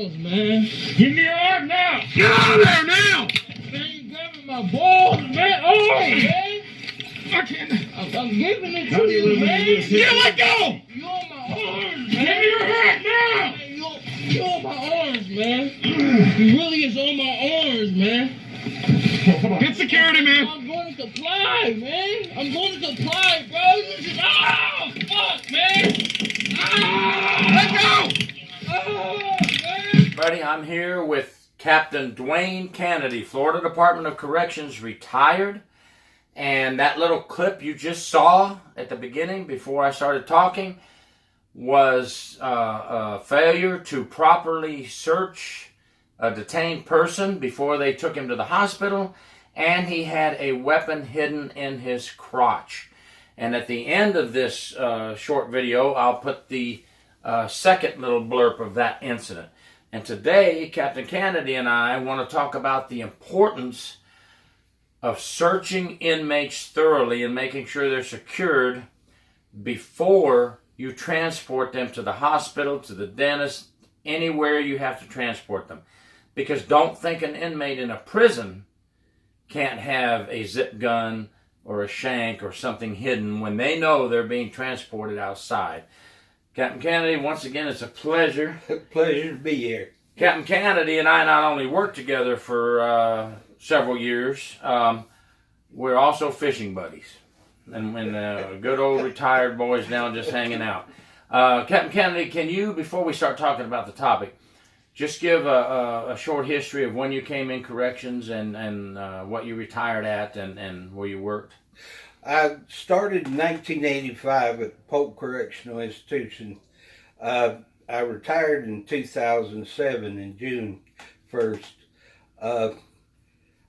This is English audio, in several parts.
balls, man. Give me your arm now. Get out of there now. Man, you grabbing my balls, man. Oh, man. I can't. I'm giving it to you, man. Yeah, let go. You on my arms, man. Give me your hand now. Man, you on my arms, man. He really is on my arms, man. Get security, man. I'm going to comply, man. I'm going to comply, bro. You just, oh, fuck, man. Let go. Oh, man. Buddy, I'm here with Captain Dwayne Kennedy, Florida Department of Corrections, retired. And that little clip you just saw at the beginning before I started talking was a failure to properly search a detained person before they took him to the hospital, and he had a weapon hidden in his crotch. And at the end of this short video, I'll put the second little blurb of that incident. And today, Captain Kennedy and I want to talk about the importance of searching inmates thoroughly and making sure they're secured before you transport them to the hospital, to the dentist, anywhere you have to transport them. Because don't think an inmate in a prison can't have a zip gun or a shank or something hidden when they know they're being transported outside. Captain Kennedy, once again, it's a pleasure. Pleasure to be here. Captain Kennedy and I not only worked together for several years, we're also fishing buddies. And good old retired boys now just hanging out. Captain Kennedy, can you, before we start talking about the topic, just give a short history of when you came in corrections and what you retired at and where you worked? I started in 1985 at Polk Correctional Institution. I retired in 2007 in June 1st.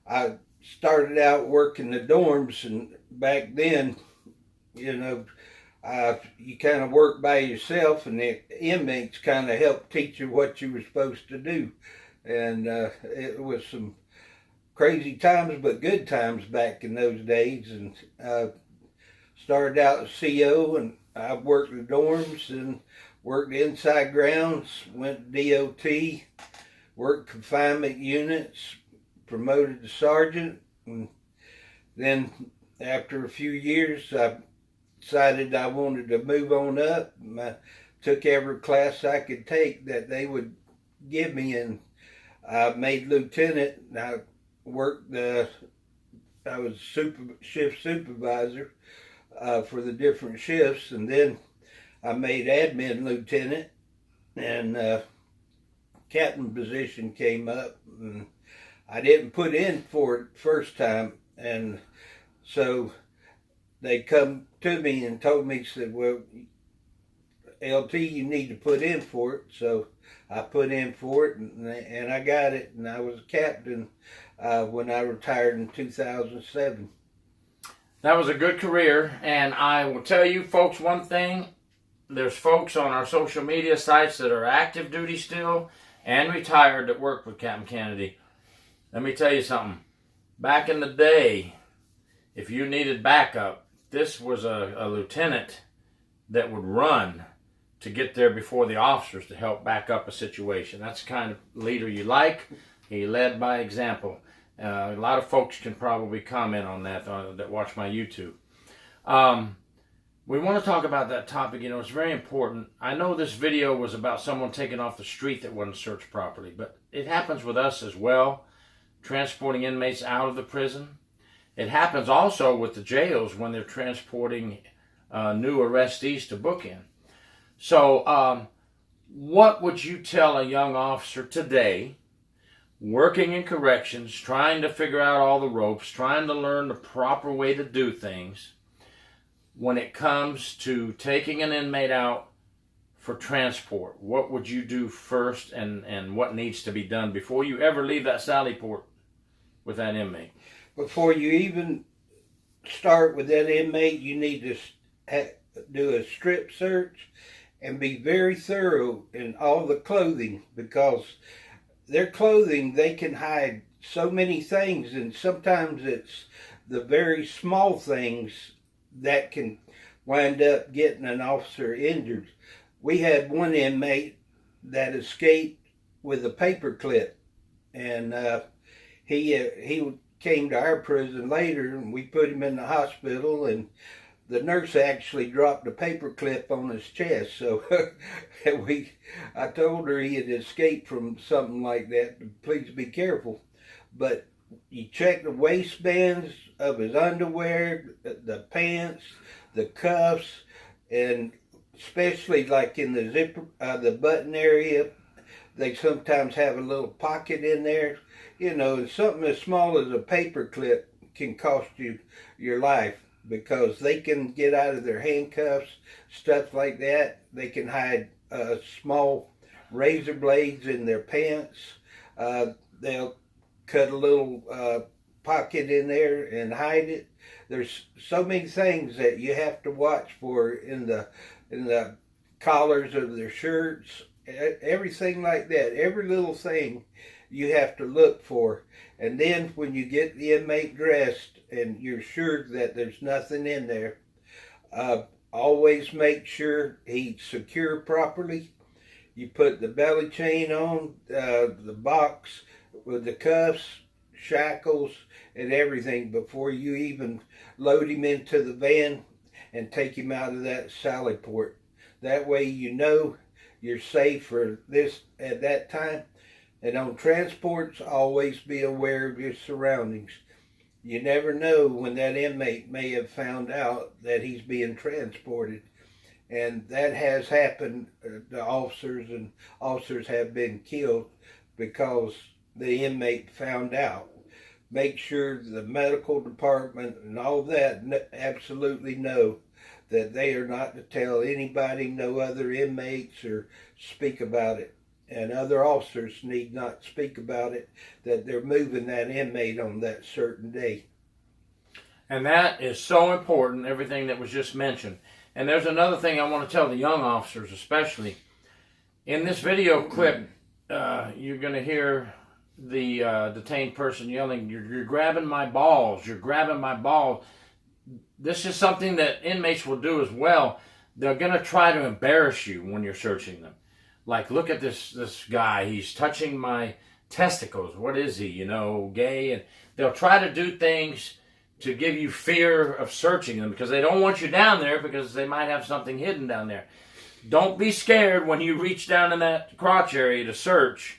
I started out working the dorms, and back then, you know, you kind of work by yourself, and the inmates kind of helped teach you what you were supposed to do. And it was some crazy times, but good times back in those days. And started out as CO, and I worked the dorms and worked inside grounds, went to DOT, worked confinement units, promoted to sergeant, and then after a few years I decided I wanted to move on up. I took every class I could take that they would give me, and I made lieutenant. I worked I was shift supervisor for the different shifts, and then I made admin lieutenant, and captain position came up, and I didn't put in for it first time, and so they come to me and told me, said, well, LT, you need to put in for it. So I put in for it, and I got it, and I was captain when I retired in 2007. That was a good career, and I will tell you folks one thing. There's folks on our social media sites that are active duty still and retired that work with Captain Kennedy. Let me tell you something. Back in the day, if you needed backup, this was a lieutenant that would run to get there before the officers to help back up a situation. That's the kind of leader you like. He led by example. A lot of folks can probably comment on that that watch my YouTube. We want to talk about that topic. You know, it's very important. I know this video was about someone taken off the street that wasn't searched properly, but it happens with us as well, transporting inmates out of the prison. It happens also with the jails when they're transporting new arrestees to book in. So what would you tell a young officer today, working in corrections, trying to figure out all the ropes, trying to learn the proper way to do things, when it comes to taking an inmate out for transport? What would you do first, and what needs to be done before you ever leave that sally port with that inmate? Before you even start with that inmate, you need to do a strip search and be very thorough in all the clothing, because their clothing, they can hide so many things, and sometimes it's the very small things that can wind up getting an officer injured. We had one inmate that escaped with a paper clip, and he came to our prison later, and we put him in the hospital, and the nurse actually dropped a paper clip on his chest. So I told her he had escaped from something like that. Please be careful. But you check the waistbands of his underwear, the pants, the cuffs, and especially like in the zipper, the button area, they sometimes have a little pocket in there. You know, something as small as a paper clip can cost you your life, because they can get out of their handcuffs, stuff like that. They can hide small razor blades in their pants. They'll cut a little pocket in there and hide it. There's so many things that you have to watch for in the collars of their shirts, everything like that. Every little thing you have to look for. And then when you get the inmate dressed and you're sure that there's nothing in there, always make sure he's secure properly. You put the belly chain on, the box with the cuffs, shackles, and everything before you even load him into the van and take him out of that sally port. That way you know you're safe for this at that time. And on transports, always be aware of your surroundings. You never know when that inmate may have found out that he's being transported. And that has happened to officers, and officers have been killed because the inmate found out. Make sure the medical department and all that absolutely know that they are not to tell anybody, no other inmates, or speak about it. And other officers need not speak about it, that they're moving that inmate on that certain day. And that is so important, everything that was just mentioned. And there's another thing I want to tell the young officers especially. In this video clip, you're going to hear the detained person yelling, you're grabbing my balls, you're grabbing my balls. This is something that inmates will do as well. They're going to try to embarrass you when you're searching them. Like, look at this guy, he's touching my testicles. What is he, you know, gay? And they'll try to do things to give you fear of searching them, because they don't want you down there, because they might have something hidden down there. Don't be scared when you reach down in that crotch area to search,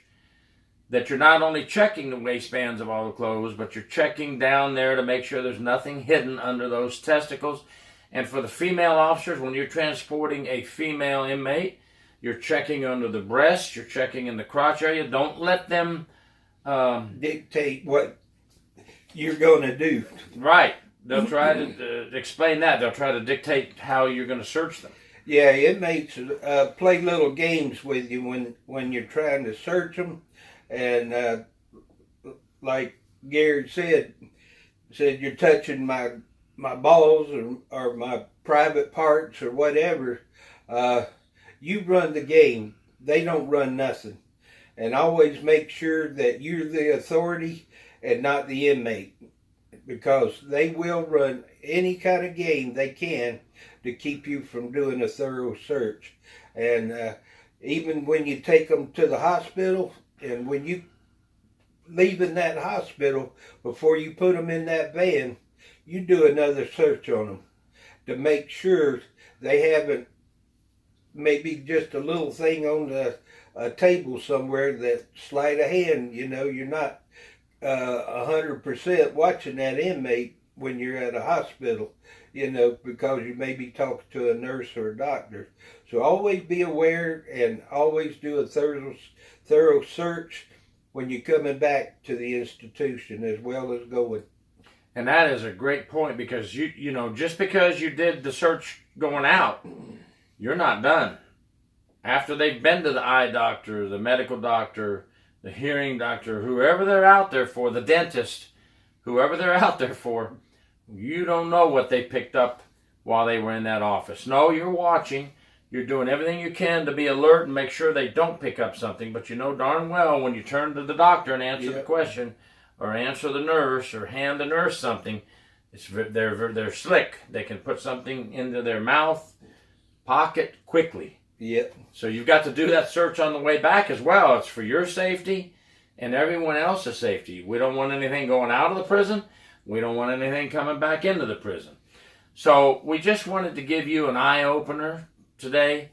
that you're not only checking the waistbands of all the clothes, but you're checking down there to make sure there's nothing hidden under those testicles. And for the female officers, when you're transporting a female inmate, you're checking under the breast, you're checking in the crotch area. Don't let them dictate what you're going to do. Right. They'll try to explain that. They'll try to dictate how you're going to search them. Yeah, inmates play little games with you when you're trying to search them. And like Gary said you're touching my balls or my private parts or whatever. You run the game. They don't run nothing. And always make sure that you're the authority and not the inmate, because they will run any kind of game they can to keep you from doing a thorough search. And even when you take them to the hospital, and when you leave in that hospital, before you put them in that van, you do another search on them to make sure they haven't maybe just a little thing on a table somewhere that sleight of hand, you know, you're not 100% watching that inmate when you're at a hospital, you know, because you may be talking to a nurse or a doctor. So always be aware and always do a thorough search when you're coming back to the institution as well as going. And that is a great point, because you know, just because you did the search going out, you're not done. After they've been to the eye doctor, the medical doctor, the hearing doctor, whoever they're out there for, the dentist, whoever they're out there for, you don't know what they picked up while they were in that office. No, you're watching. You're doing everything you can to be alert and make sure they don't pick up something. But you know darn well when you turn to the doctor and answer the question, or answer the nurse, or hand the nurse something, they're slick. They can put something into their mouth, pocket quickly. Yep. So you've got to do that search on the way back as well. It's for your safety and everyone else's safety. We don't want anything going out of the prison. We don't want anything coming back into the prison. So we just wanted to give you an eye-opener today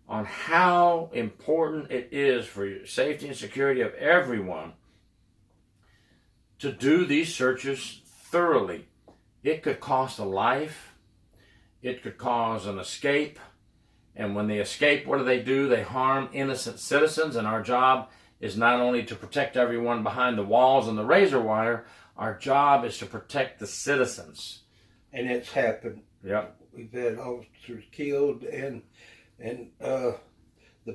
on how important it is for your safety and security of everyone to do these searches thoroughly. It could cost a life. It could cause an escape. And when they escape, what do? They harm innocent citizens. And our job is not only to protect everyone behind the walls and the razor wire, our job is to protect the citizens. And it's happened. Yep. We've had officers killed, and the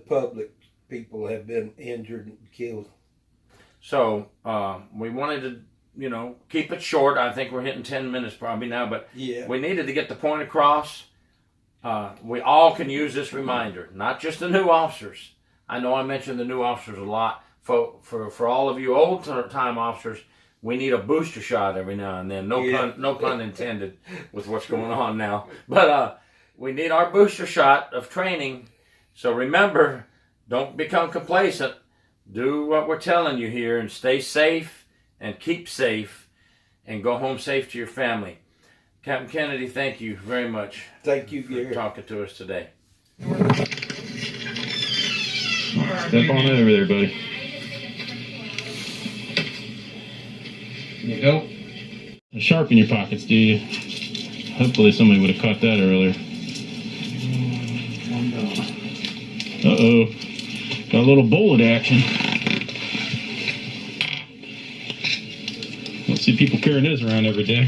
public people have been injured and killed. So we wanted to, keep it short. I think we're hitting 10 minutes probably now, but yeah, we needed to get the point across. We all can use this reminder, not just the new officers. I know I mentioned the new officers a lot. For all of you old-time officers, we need a booster shot every now and then. No pun intended with what's going on now. But we need our booster shot of training. So remember, don't become complacent. Do what we're telling you here and stay safe and keep safe and go home safe to your family. Captain Kennedy, thank you very much. Thank you, Gary, for talking to us today. Step on over there, buddy. You go. A sharp in your pockets, do you? Hopefully somebody would have caught that earlier. Uh-oh. Got a little bullet action. Don't see people carrying those around every day.